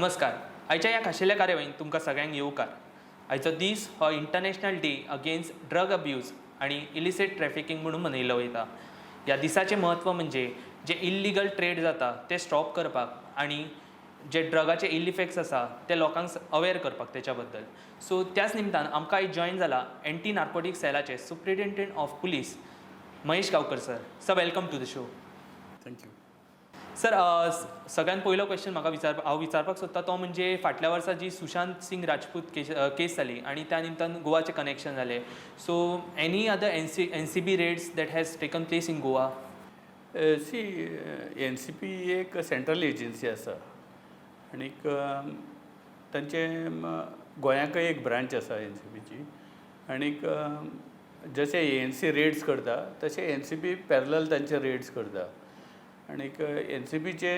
नमस्कार. आयच्या ह्या खाशेल्या कार्यावळीन तुमकां सगळ्यांक येवकार. आयचो दीस हो international day against drug abuse आणि इलिसिट ट्रॅफिकिंग म्हणून मनयलो वयता. ह्या दिसाचें म्हत्व म्हणजे जे इल्लिगल ट्रेड जाता ते स्टॉप करपाक आणि जे ड्रगाचे इल इफेक्ट्स आसा ते लोकांक अवेअर करपाक तेच्या बद्दल. सो त्याच निमतान आमकां आयज जॉयन जाला एंटी नार्कोटिक्स सेलाचे superintendent of police Mahesh Gaonkar sir. Sir, welcome to the show. Thank you. Sir, सगळ्यात पयलो क्वेश्चन म्हाका हांव विचारपाक सोदता तो म्हणजे फाटल्या वर्सा जी सुशांत सिंग राजपूत केस जाली आणि त्या निमतान गोवाचे कनेक्शन जाले. So any other NCB raids that has taken place in Goa? See NCP एक सेंट्रल एजन्सी आसा आनीक तांचे गोंयांकय एक ब्रांच आसा NCPची. आनीक जशे ANC रेड्स करता तशे NCP पॅरलल तांचे रेड्स करता. आनीक NCPचे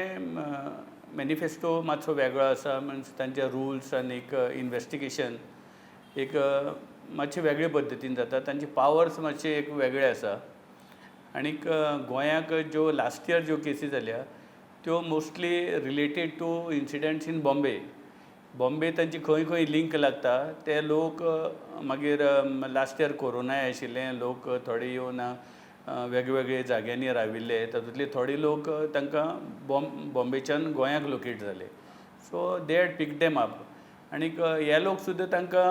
मॅनिफेस्टो मातसो वेगळो आसा. मिन्स तांचे रुल्स आनीक इन्वेस्टिगेशन एक मातशे वेगळे पद्दतीन जाता. तांचे पावर्स मातशे एक वेगळे आसा. आनीक गोंयांक ज्यो लास्ट इयर ज्यो केसी जाल्या त्यो mostly related to incidents in Bombay तांची खंय खंय लिंक लागता ते लोक मागीर लास्ट इयर कोरोनाय आशिल्लें. लोक थोडे येवन वेगवेगळे जाग्यांनी राविल्ले. तातूंतले थोडे लोक तांकां बॉम्बेच्यान गोंयांक लोकेट जाले. So they had pick them up. आनीक हे लोक सुद्दां तांकां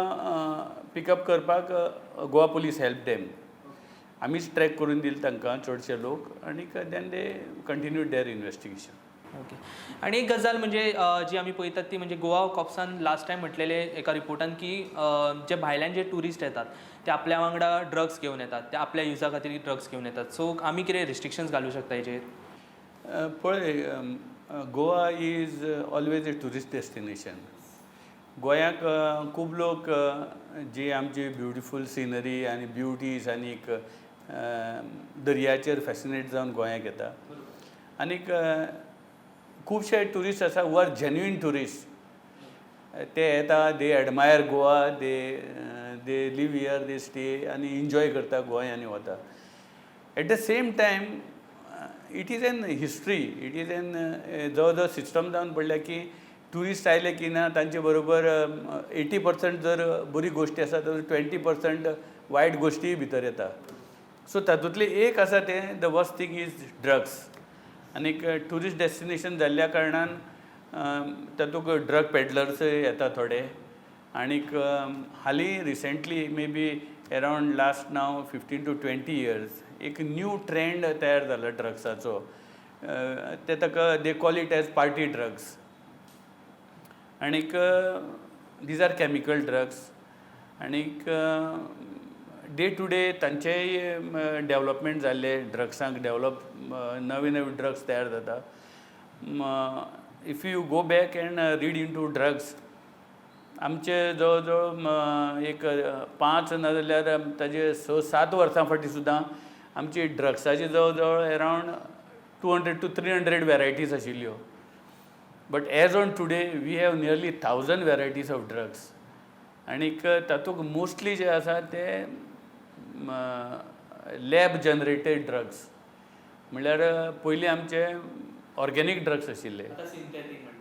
पिकअप करपाक गोवा पुलीस हेल्प देम. आमीच ट्रॅक करून दिले तांकां चडशे लोक. आनीक then they continued their investigation. Okay. आणि एक गजाल म्हणजे जी आमी पळयतात ती म्हणजे गोवा कॉप्सान लास्ट टायम म्हटलेले एका रिपोर्टान की जे भायल्यान जे ट्युरिस्ट येतात ते आपल्या वांगडा ड्रग्स घेवन येतात, ते आपल्या युजा खातीर ड्रग्स घेवन येतात. सो आमी कितें रिस्ट्रिक्शन्स घालूं शकता हेजेर? पळय, Goa is always a tourist destination. गोंयांक खूब लोक जी आमची ब्युटिफूल सिनरी आनी ब्युटीज आनीक दर्याचेर फॅसिनेट जावन गोंयांक येता. आनीक खुबशे ट्युरिस्ट आसा हू आर जेन्युइन ट्युरिस्ट. ते येता, दे admire Goa, they leave here, they stay आनी एन्जॉय करता गोंयांनी वता. At the same time it is N history. It is N जवळ जवळ सिस्टम जावन पडल्या की ट्युरिस्ट आयले की ना तांचे बरोबर 80% जर बरी गोश्टी आसा तर 20% वायट गोश्टीय भितर येता. सो तातूंतली एक आसा तें the worst thing is drugs. आनीक ट्युरिस्ट डेस्टिनेशन जाल्ल्या कारणान तातूंत ड्रग पेडलर्सय येता थोडे. आनीक हालीं recently may be around last नाव 15 to 20 years एक न्यू ट्रेंड तयार जाला ड्रग्साचो. ते ताका they call it as party drugs. आनीक दीज आर केमिकल ड्रग्स. आनीक डे टू डे तांचेय डेवलपमेंट जाल्ले. ड्रग्सांक नवे नवे ड्रग्स तयार जाता. If you go back and read in to drugs आमचे जवळ जवळ एक 5 नाजाल्यार ताजे 6-7 वर्सां फाटीं सुद्दां आमची ड्रग्साची जवळ जवळ अरावंड 200 to 300 वेरायटीज आशिल्ल्यो. But as on today we have nearly 1000 varieties of drugs. आनीक तातूंत मोस्टली जे आसा ते लॅब जनरेटेड ड्रग्स. म्हणल्यार पयलीं आमचे ऑर्गेनीक ड्रग्स आशिल्ले,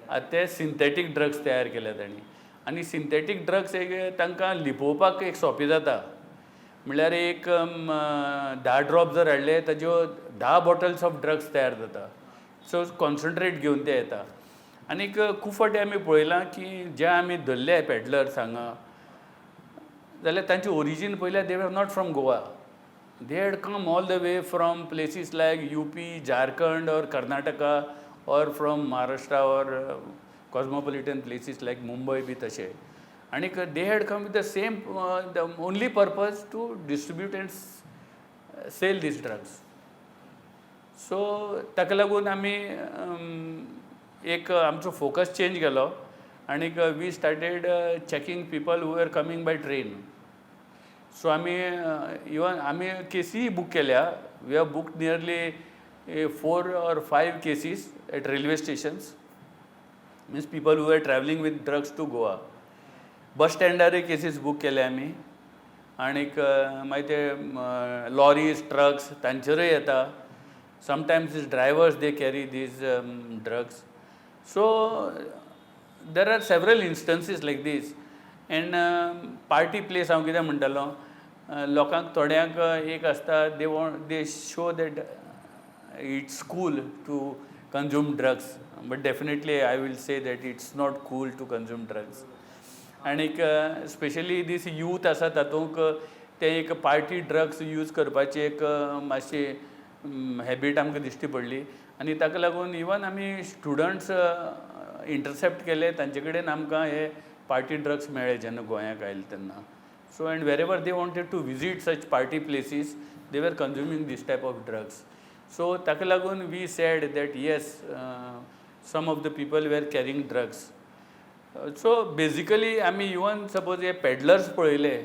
आतां ते सिंथेटीक ड्रग्स तयार केल्या तांणी. आनी सिंथेटीक ड्रग्स एक तांकां लिपोवपाक एक सोंपें जाता. म्हणल्यार एक 10 ड्रॉप जर हाडले ताज्यो 10 बॉटल्स ऑफ ड्रग्स तयार जाता. सो कॉन्सन्ट्रेट घेवन ते येता. आनीक खूब फावटी आमी पळयलां की जे आमी धरले पेडलर्स हांगा जाल्यार तांचे ओरिजीन पयल्यार they were not from Goa. They had come all the way from places like UP, Jharkhand और कर्नाटका और फ्रॉम महाराष्ट्रा और कॉस्मोपॉलिटन प्लेसीस लायक मुंबय बी तशे. आनीक they had come with the same the only purpose to distribute and sell these drugs. So ताका लागून आमी एक आमचो फोकस चेंज केलो. आनीक we started checking people who are coming by train. So आमी इवन आमी केसीय बूक केल्या. We have booked nearly 4 or 5 cases at railway stations. Means people who are travelling with drugs to Goa. Bus स्टँडारूय cases book केले आमी. आनीक मागीर ते lorries trucks तांचेरूय येता. sometimes these drivers they carry these drugs. So there are several instances like this. And party place हांव कितें म्हणटालो, लोकांक थोड्यांक एक आसता, they show that it's cool to consume drugs, but definitely I will say that it's not cool to consume drugs. आणि specially दीस youth आसा तातूंक ते एक पार्टी ड्रग्स यूज करपाची एक मातशी हॅबीट आमकां दिश्टी पडली, आनी ताका लागून इवन आमी स्टुडंट्स इंटरसेप्ट केले, तांचे कडेन आमकां हे पार्टी ड्रग्स मेळ्ळे जेन्ना गोंयांक आयले तेन्ना. So and wherever they wanted to visit such party places, they were consuming these type of drugs. So ताका लागून we said that yes, some of the people were carrying drugs. So basically आमी even suppose हे peddlers पळयले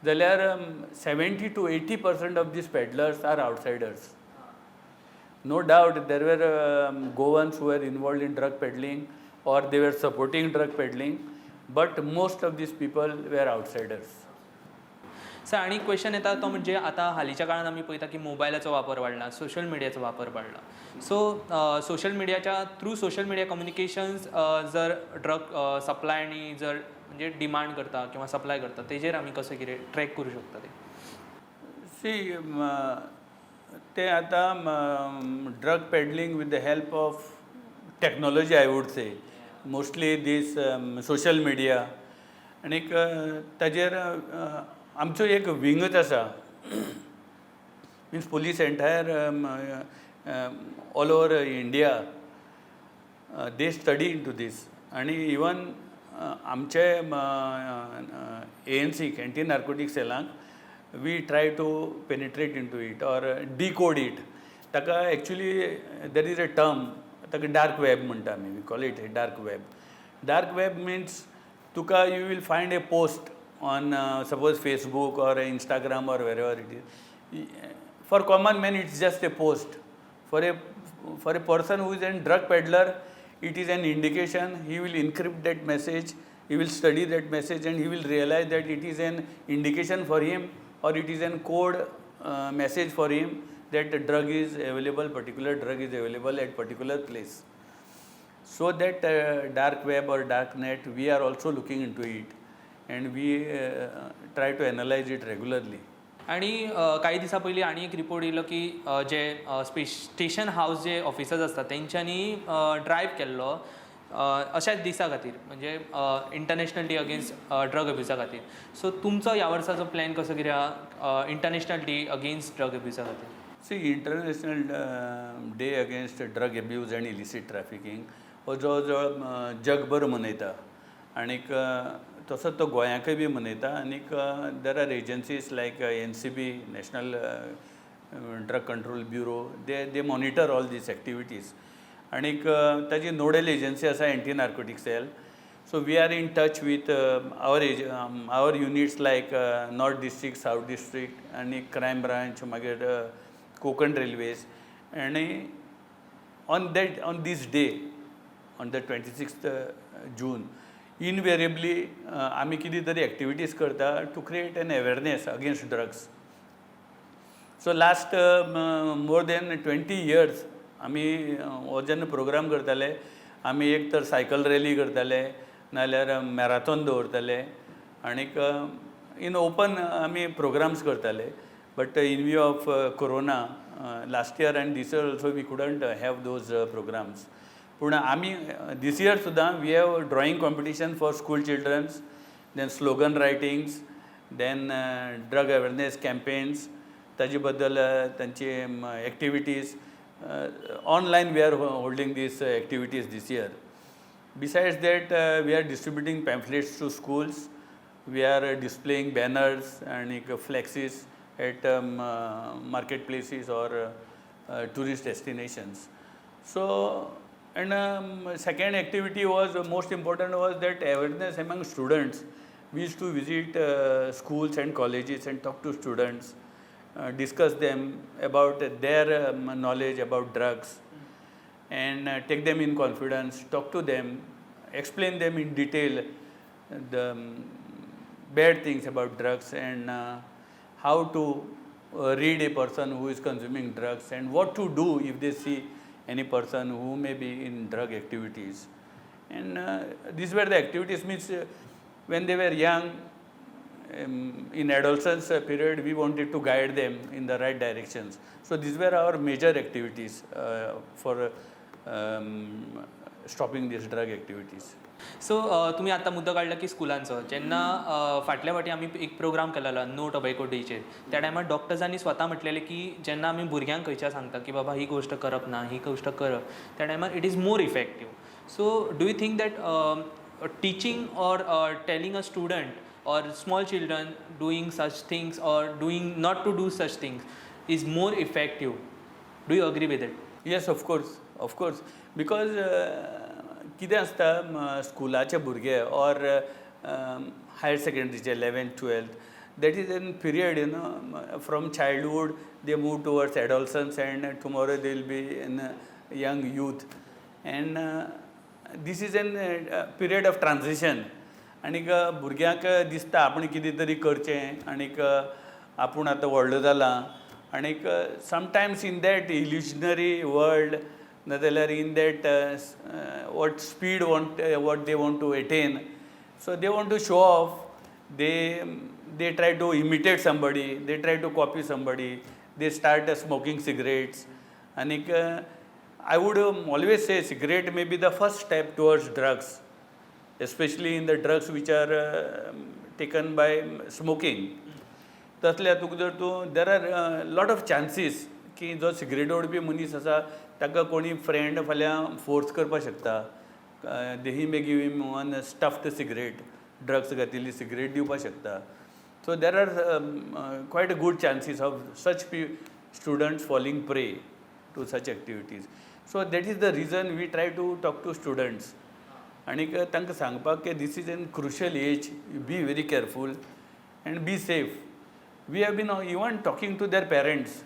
जाल्यार 70 to 80% of these peddlers are outsiders. No doubt there were Goans who were involved in drug peddling or they were supporting drug peddling, but most of these people were outsiders. Sir आणि question येता तो म्हणजे आता हालीच्या काळात आम्ही पळयता की मोबायलाचो वापर वाढला, सोशल मिडियाचो वापर वाढला. सो सोशल मिडियाच्या थ्रू सोशल मिडिया कम्युनिकेशन्स जर ड्रग सप्लाय आणि जर म्हणजे डिमांड करता किंवा सप्लाय करता तेजेर आमी कशें कितें ट्रॅक करू शकता ते? सी ते आता drug peddling with the help of technology I would say, mostly this social media, आनी ताजेर आमचो एक विंगच आसा, means police entire all over India they study into this. आनी इवन आमचे ANC एंटी नार्कोटिक्स सेलांक we try to penetrate into it or decode it. Taka actually there is a term, taka dark web म्हणटा आमी, we call it a dark web. Dark web means tuka you will find a post on suppose Facebook or Instagram or wherever it is. For common man it's just a post. For a person who is a drug peddler, it is an indication. He will encrypt that message, he will study that message, and he will realize that it is an indication for him, or it is a code message for him that a drug is available, particular drug is available at particular place. So that dark web or dark net, we are also looking into it, and we try to analyze it regularly. आणि काही दिसा पयलीं आनी एक report येयलो की जे station हावस जे ऑफिसर्स आसतात तेंच्यांनी ड्रायव्ह केल्लो अशाच दिसा खातीर, म्हणजे इंटरनॅशनल डे अगेन्स्ट ड्रग अब्युजा खातीर. सो तुमचो ह्या वर्साचो प्लॅन कसो कितें आहा इंटरनॅशनल डे अगेन्स्ट ड्रग अब्युजा खातीर? See international day against drug abuse and illicit trafficking हो जवळ जवळ जगभर मनयता, आनीक तसोच तो गोंयाकय बी मनयता. आनीक there are agencies like NCB, national drug control bureau, they monitor all these activities. आनीक ताजी नोडल एजन्सी आसा anti narcotic cell. So we are in touch with our units like north district, south district, आनी crime branch, मागीर Konkan railways. आनी on this day, on the 26th June, invariably आमी कितें तरी activities करता to create an awareness against drugs. So last more than 20 years आमी हो जेन्ना प्रोग्राम करताले, आमी एक तर सायकल रॅली करताले, नाजाल्यार मॅराथॉन दवरताले, आनीक इन ओपन आमी प्रोग्राम्स करताले. But in view of corona last year and this year also we couldn't have those programmes. पूण आमी दीस इयर सुद्दां we have drawing competition for school childrens, then slogan writings, then drug awareness campaigns, ताजे बद्दल तांची activities. Online we are holding these activities this year. Besides that, we are distributing pamphlets to schools, we are displaying banners and flexes at marketplaces or tourist destinations. So, and second activity was most important was that awareness among students. We used to visit schools and colleges and talk to students, discuss them about their knowledge about drugs, and take them in confidence, talk to them, explain them in detail the bad things about drugs, and how to read a person who is consuming drugs, and what to do if they see any person who may be in drug activities. And these were the activities, means when they were young, in adolescence period, we wanted to guide them in the right directions. So these were our major activities for stopping these drug activities. So तुम्ही आता मुद्दो काढला की स्कुलांचो जेन्ना फाटल्या फाटी आमी एक प्रोग्राम केलेलो नो टोबॅको डेचेर त्या टायमार डॉक्टर्सांनी स्वता म्हटलेलें की जेन्ना आमी भुरग्यांक खंयच्या सांगता की बाबा ही गोष्ट करप ना ही गोष्ट करप त्या टायमार it is more effective so do you think that teaching or telling a student or small children doing such things or doing not to do such things is more effective do you agree with it yes of course because कितें आसता स्कुलाचे भुरगे or higher सेकंडरीचे 11th 12th that is an period from childhood they move towards adolescence and tomorrow they will be in young youth and these is an period of transition आनीक भुरग्यांक दिसता आपण कितें तरी करचें आनीक आपूण आतां व्हडलो जालां आनीक समटायम्स इन दॅट इल्युजनरी वर्ल्ड नाजाल्यार in that what speed what they want to attain, so they want to show off, they try to imitate somebody, they try to copy somebody, they start smoking cigarettes and I would always say cigarette may be the first step towards drugs, especially in the drugs which are taken by smoking. तसल्या तुका जर तूं there are lot of chances की जो cigarette ओडपी मनीस आसा ताका कोणी friend फाल्यां फोर्स करपाक शकता he may give him one stuffed cigarette drugs घातिल्ली सिगरेट दिवपाक शकता so there are quite good chances of such students falling prey to such activities so that is the reason we try to talk to students आनीक तांकां सांगपाक की this is an crucial age be very careful and be safe we have been even talking to their parents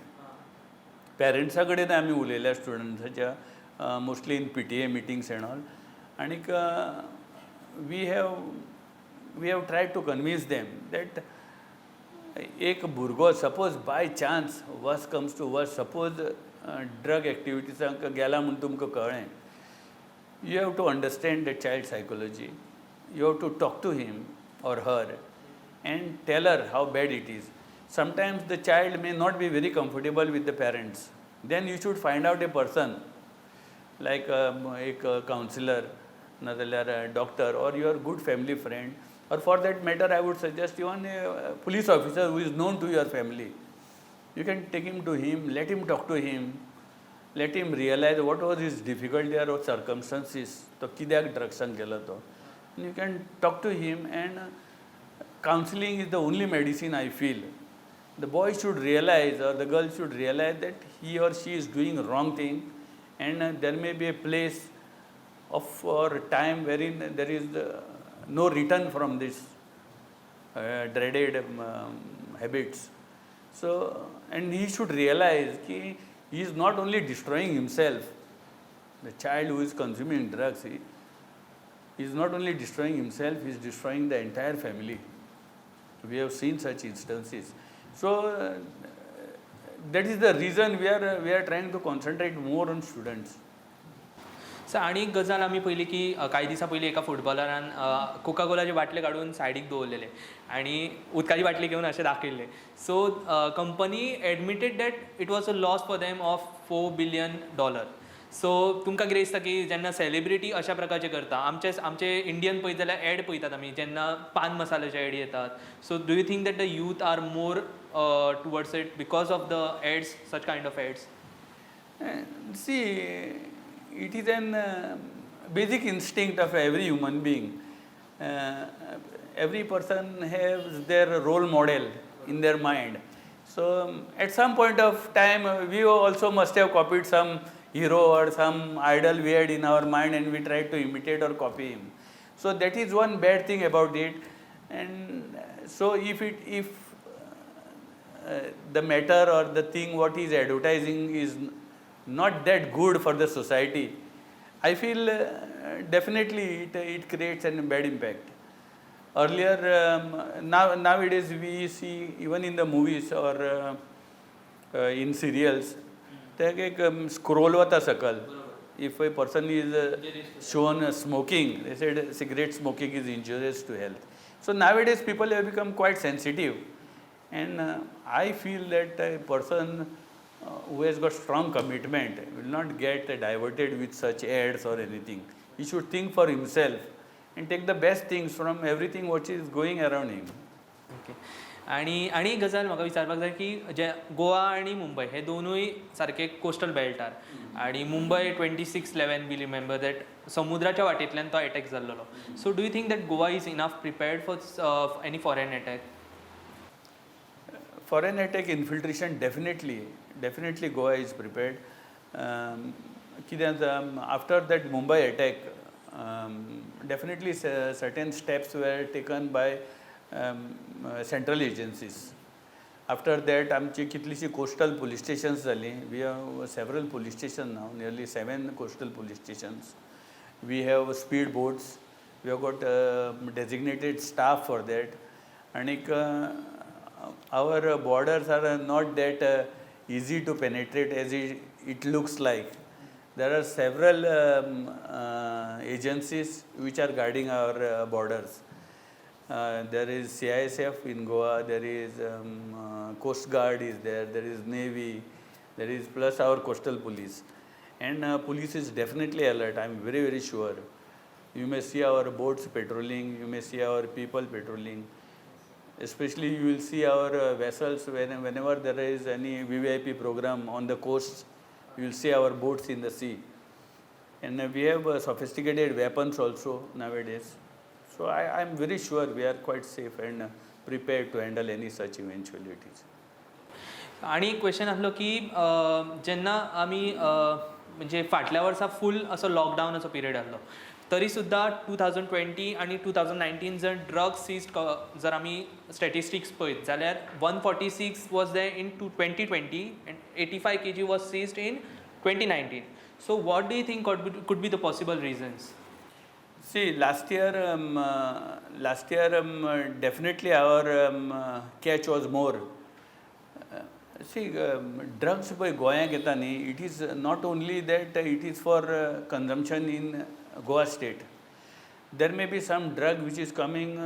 पेरंट्सा कडेन आमी उलयल्या स्टुडंट्साच्या mostly in PTA meetings and all आनीक we have tried to convince them that एक भुरगो suppose by chance worse comes to worse suppose drug एक्टिविटीजांक गेला म्हूण तुमकां कळ्ळें you have to understand the child psychology you have to talk to him or her and tell her how bad it is. Sometimes the child may not be very comfortable with the parents. Then you should find out a person like a counselor, a doctor, or your good family friend, or for that matter I would suggest even a police officer who is known to your family. You can take him to him, let him talk to him, let him realize what was his difficulty or circumstances, to kidyak drugsan gelo to. You can talk to him, and counseling is the only medicine I feel. The boy should realize or the girl should realize that he or she is doing wrong thing, and there may be a place or time wherein there is no return from this dreaded habits. So, and he should realize that he is not only destroying himself, the child who is consuming drugs, he is not only destroying himself, he is destroying the entire family. We have seen such instances. So that is the reason we are trying to concentrate more on students. Sir आनी एक गजाल आमी पयली की कांय दिसा पयलीं एका फुटबॉलरान कोका कोलाचे बाटले काडून सायडीक दवरलेले आनी उदकाची बाटली घेवन अशें दाखयल्ले so company admitted that it was a loss for them of $4 billion. So तुमकां कितें दिसता की जेन्ना सेलिब्रिटी अशा प्रकारचे करता आमचे इंडियन पळयत जाल्यार एड पळयतात आमी जेन्ना पान मसाल्याचे एड येतात so do you think that the youth are more towards it because of the ads such kind of ads see it is an basic instinct of every human being every person has their role model in their mind so at some point of time we also must have copied some hero or some idol we had in our mind and we tried to imitate or copy him. So that is one bad thing about it. And so if the matter or the thing what he is advertising is not that good for the society, I feel definitely it creates a bad impact. Earlier, nowadays we see even in the movies or in serials, एक scroll वता सकल if a person is shown smoking, they said cigarette smoking is injurious to health. So nowadays people have become quite sensitive, and I feel that a person who has got strong commitment will not get diverted with such ads or anything. He should think for himself and take the best things from everything what is going around him. Okay. आणि एक गजाल म्हाका विचारपाक जाय की जे गोवा आणि मुंबय हे दोनूय सारके कोस्टल बेल्टार आणि मुंबय 26/11 वी रिमेंबर दॅट समुद्राच्या वाटेंतल्यान तो अटॅक जाल्लो. So do you think that Goa is enough prepared for any foreign attack? Foreign attack infiltration, definitely Goa is prepared. After that Mumbai attack, definitely certain steps were taken by central agencies. After that आमची कितलीशी coastal police stations झाली. We have several police stations now, nearly 7 coastal police stations. We have speed boats. We have got designated staff for that. And our borders are not that easy to penetrate as it looks like. There are several agencies which are guarding our borders. There is CISF in Goa, there is Coast Guard is there is Navy, there is plus our coastal police. And police is definitely alert, I am very, very sure. You may see our boats patrolling, you may see our people patrolling. Especially you will see our vessels whenever there is any VVIP program on the coast, you will see our boats in the sea. And we have sophisticated weapons also nowadays. So I am very sure we are quite safe and prepared to handle any such eventualities. आणि एक question आसलो की जेन्ना आमी म्हणजे फाटल्या वर्सा फूल असो लॉकडावनाचो पिरियड आसलो तरी सुद्दां 2020 आणि 2019 जर ड्रग्स सीज जर आमी स्टॅटिस्टिक्स पळयत जाल्यार 146 was there in 2020 and 85 kg was seized in 2019. So what do you think could be the possible reasons? See, last year definitely our catch was more. Drugs by गोंयांत येता न्ही, it is not only that it is for consumption in Goa state. There may be some drug which is coming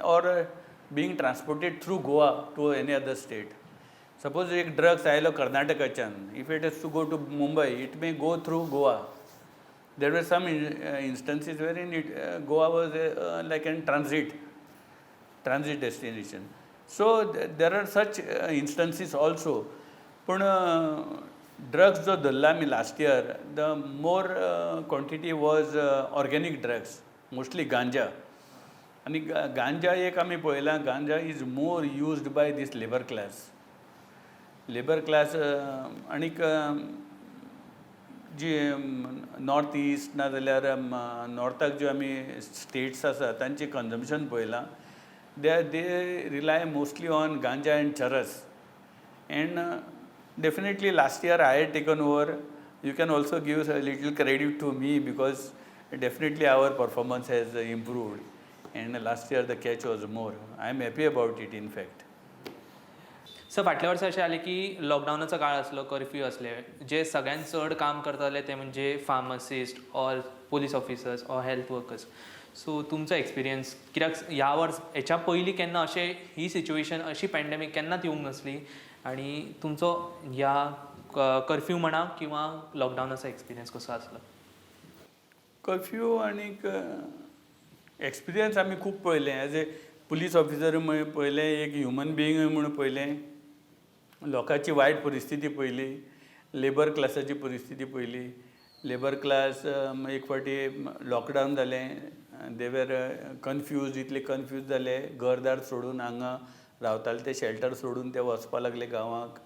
or being transported through Goa to any other state. Suppose एक drugs आयलो कर्नाटकाच्यान, if it has to go to Mumbai, it may go through Goa. There were some instances wherein Goa was like a transit destination. So there are such instances also. But drugs जो धरला आमी last year, the more quantity was organic drugs, mostly ganja. आणि ganja एक आमी पळयलां, ganja is more used by this labor class. आनीक जी north east नाजाल्यार नॉर्थाक ज्यो आमी स्टेट्स आसा तांचें कन्जम्पशन पळयलां, they rely mostly on ganja and charas. And definitely last year I had taken over. You can also give a little credit to me because definitely our performance has improved. And last year the catch was more. I am happy about it in fact. So फाटल्या वर्सा अशें जालें की लॉकडावनाचो काळ आसलो, curfew असले, जे सगळ्यात चड काम करताले ते म्हणजे pharmacist or police officers or health workers. So तुमचो एक्सपिरियन्स कित्याक हेच्या पयलीं केन्ना अशें ही सिच्युएशन अशी पॅन्डेमीक केन्नाच येवंक नासली आनी तुमचो ह्या कर्फ्यू म्हणा किंवा लॉकडावनाचो एक्सपिरियन्स कसो आसलो? कर्फ्यू आनीक एक्सपिरियन्स आमी खूब पळयलें. एज ए पुलीस ऑफिसर पळयलें, एक ह्युमन बिईंग म्हणून पळयलें, लोकांची वायट परिस्थिती पळयली, लेबर क्लासाची परिस्थिती पळयली. लेबर क्लास एक फावटी लॉकडावन जालें, दे वर कन्फ्यूज, इतले कन्फ्यूज जाले, घरदार सोडून हांगा रावताले ते शेल्टर सोडून ते वचपा लागले गांवांक.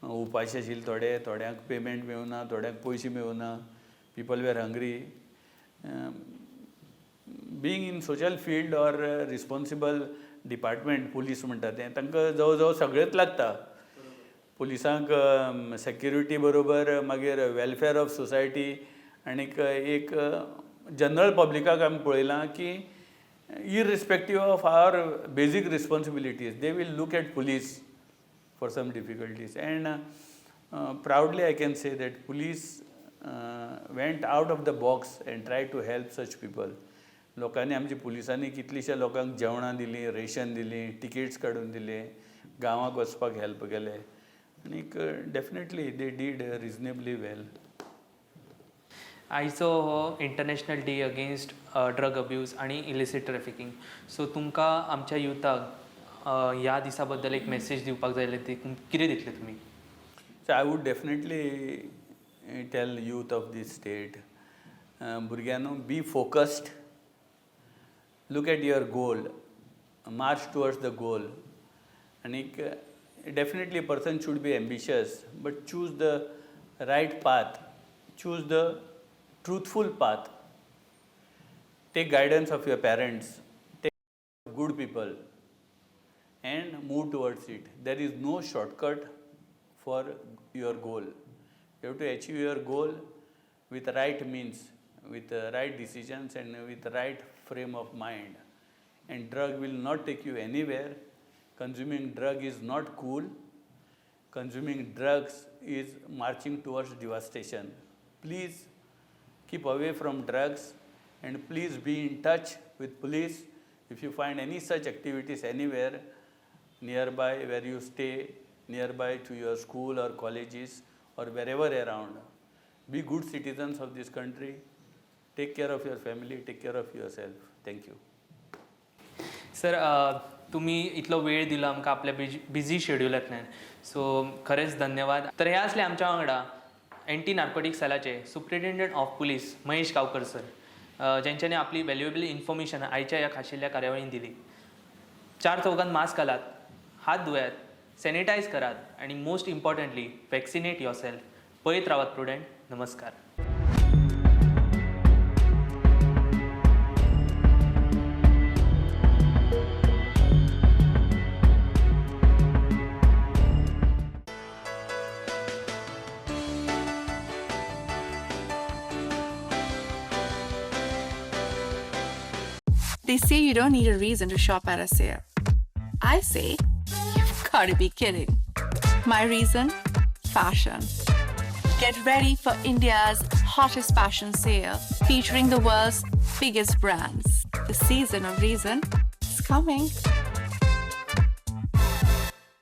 उपाशी आशिल्ले थोडे, थोड्यांक पेमेंट मेळुना, थोड्यांक पयशे मेळुना. People were hungry. Being in social field or responsible department, police म्हणटा तें, तांकां जवळ जवळ सगळेंच लागता. पुलिसांक सेक्युरिटी बरोबर मागीर वेलफेअर ऑफ सोसायटी आनीक एक जनरल पब्लिकाक आमी पळयलां की irrespective of our basic responsibilities, they will look at police for some difficulties. And proudly I can say that police went out of the box and tried to help such people. लोकांनी आमच्या पुलिसांनी कितलीशा लोकांक जेवणां दिलीं, ration दिलीं, tickets काडून दिले, गांवांक वचपाक हेल्प केले आनी डेफिनेटली दे डीड रिजनेबली वेल. आयचो हो international day against drug abuse आनी इलिसीट ट्रॅफिकिंग. सो तुमकां आमच्या युथाक ह्या दिसा बद्दल एक मेसेज दिवपाक जाय जाल्यार ती कितें दितले तुमी? So I would definitely tell youth of this state, भुरग्यांनो, be focused, look at your goal, march towards the goal. And definitely a person should be ambitious, but choose the right path, choose the truthful path. Take guidance of your parents, take good people, and move towards it. There is no shortcut for your goal. You have to achieve your goal with the right means, with the right decisions, and with the right frame of mind. And drug will not take you anywhere. Consuming drug is not cool. Consuming drugs is marching towards devastation. Please keep away from drugs, and please be in touch with police if you find any such activities anywhere nearby where you stay, nearby to your school or colleges or wherever around. Be good citizens of this country. Take care of your family, take care of yourself. Thank you. Sir, तुम्ही इतलो वेळ दिलो आमकां आपल्या busy शेड्युलांतल्यान, so खरेंच धन्यवाद. तर हे असले आमच्या वांगडा एंटी नार्कोटिक्स सेलाचे superintendent of police Mahesh Gaonkar sir, जेंच्यांनी आपली व्हॅल्युएबल इन्फॉर्मेशन आयच्या ह्या खाशेल्या कार्यावळीन दिली. 4 चौगांत मास्क घालात, हात धुयात, सॅनिटायज करात आणि most importantly vaccinate your self. पळयत रावात प्रुडंट. नमस्कार. They say you don't need a reason to shop at a sale. I say, you've got to be kidding. My reason? Fashion. Get ready for India's hottest fashion sale featuring the world's biggest brands. The season of reason is coming.